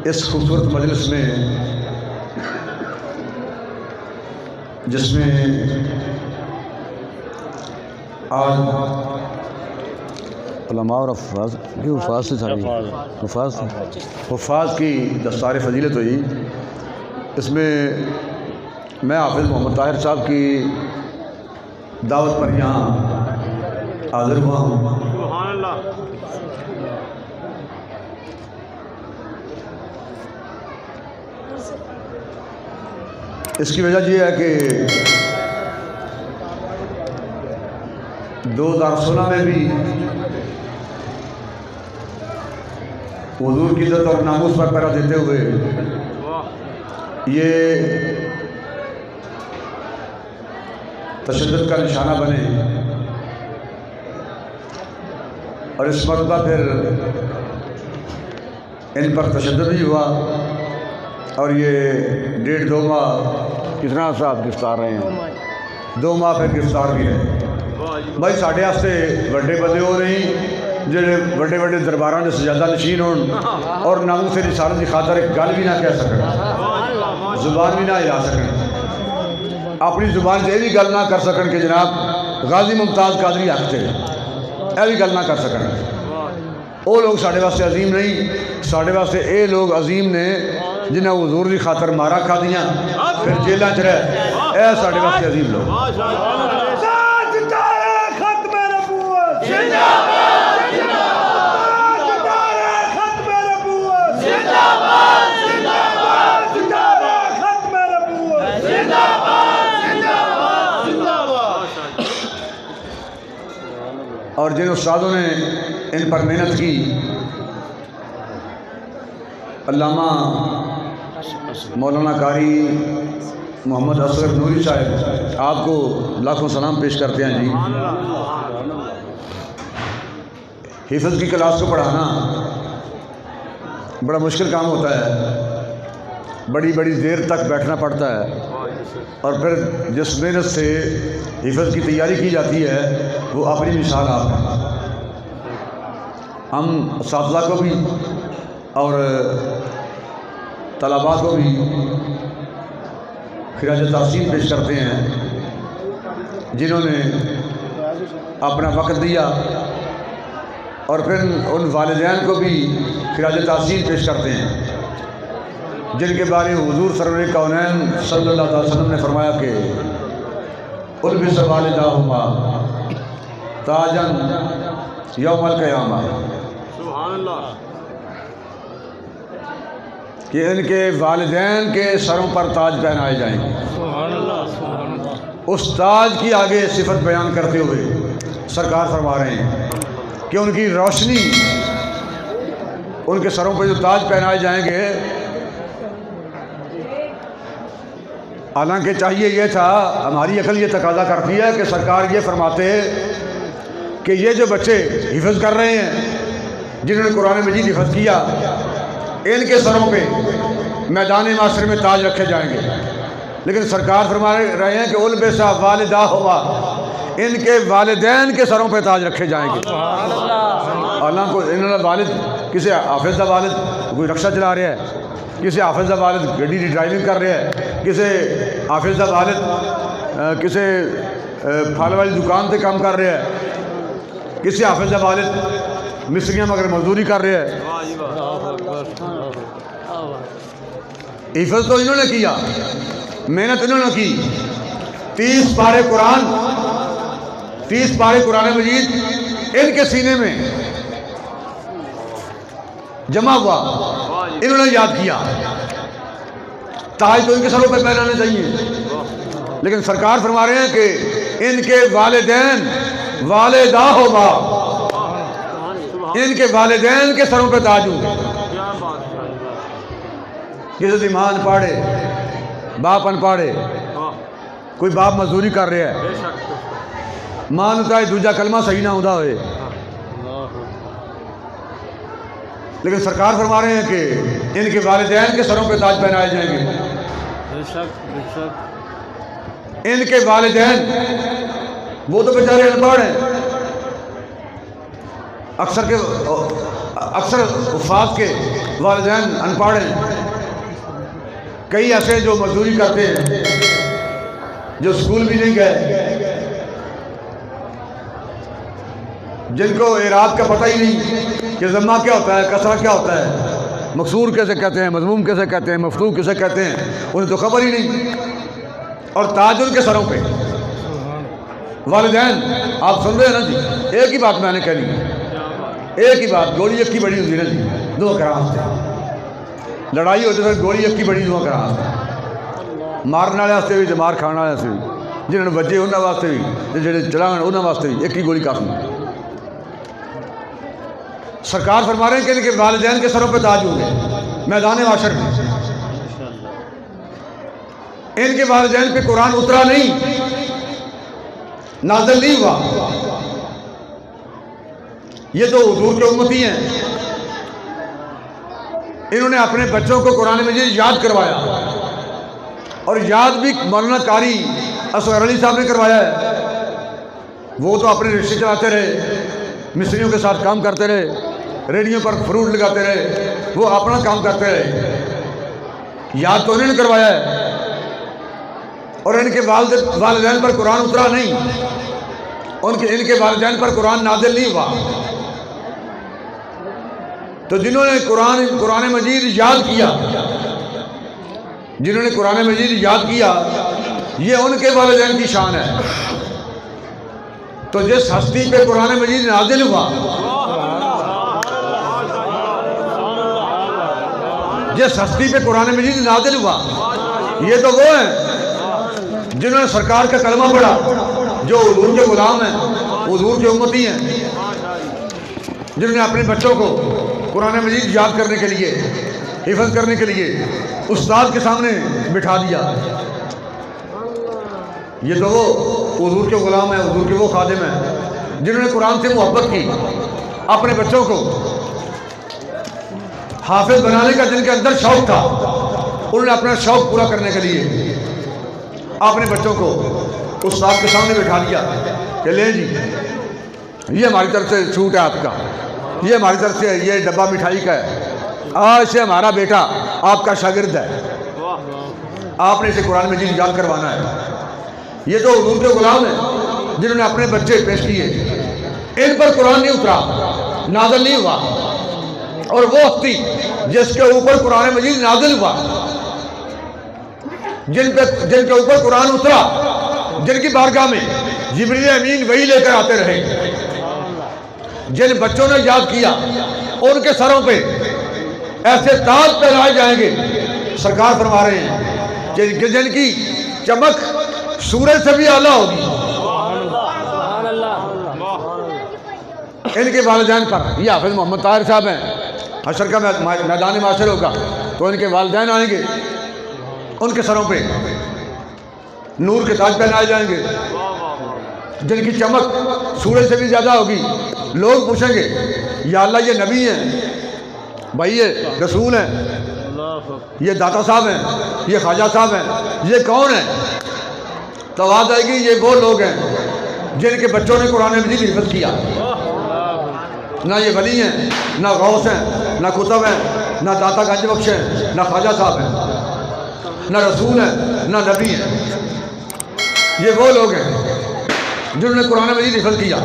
اس خوبصورت مجلس میں جس میں آج علماء اور حفاظ کی دستار فضیلت ہوئی، اس میں میں حافظ محمد طاہر صاحب کی دعوت پر یہاں حاضر ہوا ہوں۔ سبحان اللہ۔ اس کی وجہ یہ ہے کہ 2016 میں بھی حضور کی عزت اور ناموس پر پہرا دیتے ہوئے یہ تشدد کا نشانہ بنے، اور اس مرتبہ پھر ان پر تشدد بھی ہوا، اور یہ 1.5-2 ماہ کتنا صاحب گرفتار رہے ہیں، 2 ماہ پھر گرفتار بھی رہے۔ بھائی ساڈے واسطے وڈے بندے ہو نہیں جڑے وڈے وڈے درباراں دے سجادہ نشین ہون اور ناموس رسالت کی خاطر ایک گل بھی نہ کہہ سکن، زبان بھی نہ ہلا سکن، اپنی زبان سے یہ بھی گل نہ کر سکن کہ جناب غازی ممتاز قادری حق تھے، یہ بھی گل نہ کر سکن۔ وہ لوگ ساڈے واسطے عظیم نہیں، ساڈے واسطے اے لوگ عظیم نے جنہیں حضور کی خاطر مارا کھا دیاں پھر جیلاں چ رہے، اے ساڈے واسطے عظیم لوگ۔ اور جن استادوں نے ان پر محنت کی، علامہ مولانا قاری محمد اصغر نوری صاحب آپ کو لاکھوں سلام پیش کرتے ہیں جی۔ حفظ کی کلاس کو پڑھانا بڑا مشکل کام ہوتا ہے، بڑی بڑی دیر تک بیٹھنا پڑتا ہے، اور پھر جس محنت سے حفظ کی تیاری کی جاتی ہے وہ اپنی مثال آپ ہے۔ ہم اساتذہ کو بھی اور طلباء کو بھی خراج تحسین پیش کرتے ہیں جنہوں نے اپنا وقت دیا، اور پھر ان والدین کو بھی خراج تحسین پیش کرتے ہیں جن کے بارے حضور سرور کونین صلی اللہ علیہ وسلم نے فرمایا کہ البس والداہما تاجن یوم القیامہ، سبحان اللہ، کہ ان کے والدین کے سروں پر تاج پہنائے جائیں گے۔ سبحان اللہ، سبحان اللہ۔ اس تاج کی آگے صفت بیان کرتے ہوئے سرکار فرما رہے ہیں کہ ان کی روشنی، ان کے سروں پہ جو تاج پہنائے جائیں گے، حالانکہ چاہیے یہ تھا، ہماری عقل یہ تقاضا کرتی ہے کہ سرکار یہ فرماتے کہ یہ جو بچے حفظ کر رہے ہیں، جنہوں نے قرآن مجید حفظ کیا، ان کے سروں پہ میدان معاشر میں تاج رکھے جائیں گے، لیکن سرکار فرما رہے ہیں کہ البسا والداہما، ان کے والدین کے سروں پہ تاج رکھے جائیں گے۔ حالانکہ انہوں نے والد، کسی حافظ کا والد کوئی رکشہ چلا رہا ہے، کسی حافظ کا والد گاڑی کی ڈرائیونگ کر رہا ہے، کسی حافظ کا والد کسی پھل والی دکان سے کام کر رہا ہے، کسی حافظ کا والد مستریاں مگر مزدوری کر رہا ہے۔ حفظ تو انہوں نے کیا، محنت انہوں نے کی، 30 پارے قرآن، 30 پارے قرآن مجید ان کے سینے میں جمع ہوا، انہوں نے یاد کیا، تاج تو ان کے سروں پہ پہنانے چاہیے، لیکن سرکار فرما رہے ہیں کہ ان کے والدین والداہما، ان کے والدین کے سروں پہ تاج ہوں گے۔ کسی ماں ان پاڑے، باپ ان پاڑے، کوئی باپ مزدوری کر رہا ہے، ماں نتا ہے دوجا کلمہ صحیح نہ ہوتا ہوئے، لیکن سرکار فرما رہے ہیں کہ ان کے والدین کے سروں پہ تاج پہنائے جائیں گے۔ ان کے والدین، وہ تو بیچارے ان پڑھ ہیں، اکثر کے اکثر حفاظ کے والدین ان پڑھ ہیں، کئی ایسے جو مزدوری کرتے ہیں، جو اسکول بھی نہیں گئے، جن کو اعراب کا پتہ ہی نہیں کہ ضمہ کیا ہوتا ہے، کسرہ کیا ہوتا ہے، مکسور کیسے کہتے ہیں، مضموم کیسے کہتے ہیں، مفتوح کیسے کہتے ہیں، انہیں تو خبر ہی نہیں، اور تاج ان کے سروں پہ۔ والدین آپ سن رہے ہیں نا جی، ایک ہی بات میں نے کہنی ہے، ایک ہی بات، گولی ایک کی بڑی ہوتی ہے نا جی، دو کراس تھے، لڑائی ہوتی ہے گولی ایک کی بڑی دو کراس تھے، مارنے والے واسطے بھی مار کھانے والے واسطے بھی، جنہوں نے بجے انہوں واسطے بھی، جڑے چلاؤ انہوں واسطے بھی ایک ہی گولی کافی۔ سرکار فرما رہے ہیں کہ ان کے والدین کے سروں پہ تاج ہوں گے میدان معاشر میں۔ ان کے والدین پہ قرآن اترا نہیں، نازل نہیں ہوا، یہ تو حضور کے امتی ہیں، انہوں نے اپنے بچوں کو قرآن مجید یاد کروایا، اور یاد بھی مولانا قاری اصغر علی صاحب نے کروایا ہے۔ وہ تو اپنے رشتے چلاتے رہے، مصریوں کے ساتھ کام کرتے رہے، ریڈیو پر فروٹ لگاتے رہے، وہ اپنا کام کرتے رہے، یاد تو انہوں نے کروایا ہے، اور ان کے والدین پر قرآن اترا نہیں، ان کے والدین پر قرآن نازل نہیں ہوا۔ تو جنہوں نے قرآن مجید یاد کیا، جنہوں نے قرآن مجید یاد کیا، یہ ان کے والدین کی شان ہے۔ تو جس ہستی پہ قرآن مجید نازل ہوا، جس ہستی پہ قرآن مجید نازل ہوا، یہ تو وہ ہیں جنہوں نے سرکار کا کلمہ پڑھا، جو حضور کے غلام ہیں، حضور کے امتی ہیں، جنہوں نے اپنے بچوں کو قرآن مجید یاد کرنے کے لیے، حفظ کرنے کے لیے استاد کے سامنے بٹھا دیا۔ یہ تو وہ حضور کے غلام ہیں، حضور کے وہ خادم ہیں جنہوں نے قرآن سے محبت کی، اپنے بچوں کو حافظ بنانے کا جن کے اندر شوق تھا، انہوں نے اپنا شوق پورا کرنے کے لیے اپنے بچوں کو استاد کے سامنے بٹھا دیا کہ لیں جی، یہ ہماری طرف سے چھوٹ ہے آپ کا، یہ ہماری طرف سے یہ ڈبہ مٹھائی کا ہے، آج سے ہمارا بیٹا آپ کا شاگرد ہے، آپ نے اسے قرآن مجید یاد کروانا ہے۔ یہ تو حضور کے غلام ہیں جنہوں نے اپنے بچے پیش کیے، ان پر قرآن نہیں اترا، نازل نہیں ہوا، اور وہ ہستی جس کے اوپر قرآن مجید نازل ہوا، جن کے اوپر قرآن اترا، جن کی بارگاہ میں جبریل امین وہی لے کر آتے رہے، جن بچوں نے یاد کیا، ان کے سروں پہ ایسے تاج پہنائے جائیں گے۔ سرکار فرما رہے ہیں کہ جن کی چمک سورج سے بھی اعلیٰ ہوگی۔ ان کے والدین پر، یہ حافظ محمد طاہر صاحب ہیں، حشر کا میدان معاشر ہوگا تو ان کے والدین آئیں گے، ان کے سروں پہ نور کے تاج پہنائے جائیں گے، جن کی چمک سورج سے بھی زیادہ ہوگی۔ لوگ پوچھیں گے یا اللہ یہ نبی ہیں، بھائی یہ رسول ہیں، یہ داتا صاحب ہیں، یہ خواجہ صاحب ہیں، یہ کون ہیں؟ تو آواز آئے گی یہ وہ لوگ ہیں جن کے بچوں نے قرآن مجید حفظ کیا۔ نہ یہ ولی ہیں، نہ غوث ہیں، نہ کتب ہیں، نہ داتا گنج بخش ہیں، نہ خواجہ صاحب ہیں، نہ رسول ہیں، نہ نبی ہیں، یہ وہ لوگ ہیں جنہوں نے قرآن مجید حفظ کیا۔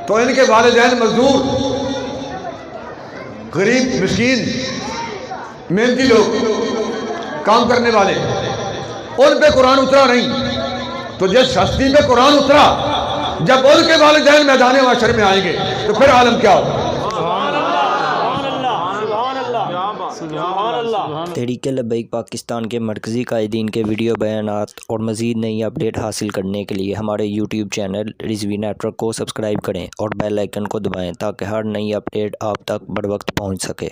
تو ان کے والدین مزدور، غریب، مسکین، محنتی لوگ، کام کرنے والے، ان پہ قرآن اترا نہیں۔ تو جس ہستی پہ قرآن اترا، جب ان کے والدین میدان معاشر میں آئیں گے تو پھر عالم کیا ہوگا؟ تحریک لبیک پاکستان کے مرکزی قائدین کے ویڈیو بیانات اور مزید نئی اپڈیٹ حاصل کرنے کے لیے ہمارے YouTube channel Rizvi network کو سبسکرائب کریں اور بیل آئیکن کو دبائیں تاکہ ہر نئی اپڈیٹ آپ تک بروقت پہنچ سکے۔